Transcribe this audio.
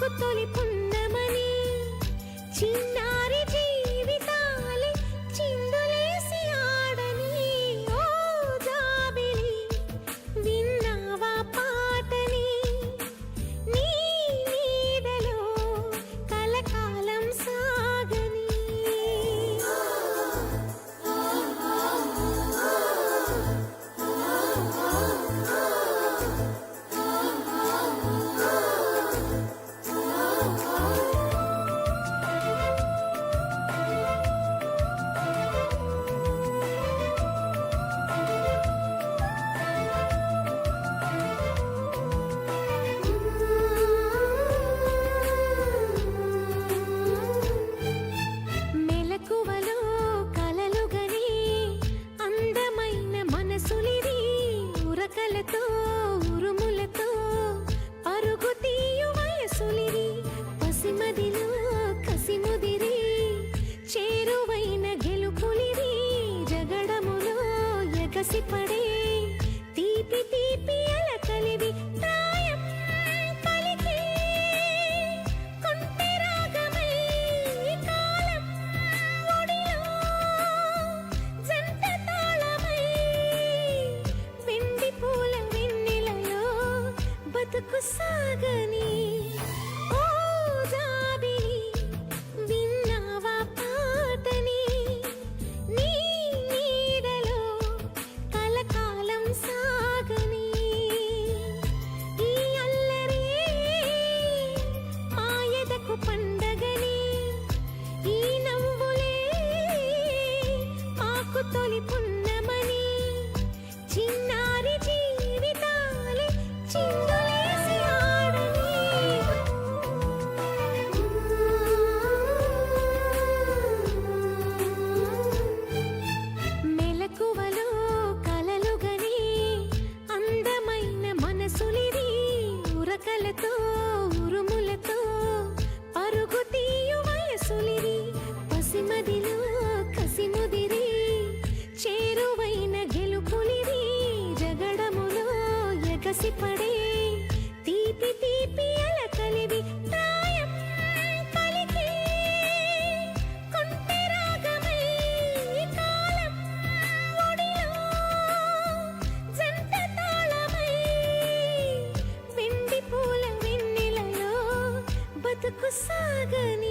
మాకు తొలి పున్నమని చిన్నారి జీవితాలే చిందులేసి ఆడని ఓ జాబిలి విన్నావా పాటని నీ నీడలో కలకాలం సాగని మెలకువలో కలలుగని అందమైన మనసులిది ఉరకలతో ఉరుములతో పరుగు తీయు వయసులిది పసిమదిలో కసిముదిరి చేరువైన గెలుపులిది జగడములో ఎగసిపడే తీపి తీపి అలకలివి ప్రాయం పలికే కొంటె రాగమై కాలం ఒడిలో జంట తాళమై వెండి పూల వెన్నెలలో బతుకు సాగని ఓ జాబిలి విన్నావా పాటని నీ నీడలో కలకాలం సాగని ఈ అల్లరి మాయదకు పండగని ఈ నవ్వులే మాకు తొలి పున్నమని చిన్నారి జీవితాలే చిందులేసి ఆడని మెలకువలో కలలుగని అందమైన మనసులిది ఉరకలతో ఉరుములతో పరుగు తీయు వయసులిది పసిమదిలో కసిముదిరి చేరువైన గెలుపులిది జగడములో ఎగసిపడే తీపి తీపి అలకలివి ప్రాయం పలికే కొంటె రాగమై కాలం ఒడిలో జంట తాళమై వెండి పూల వెన్నెలలో బతుకు సాగని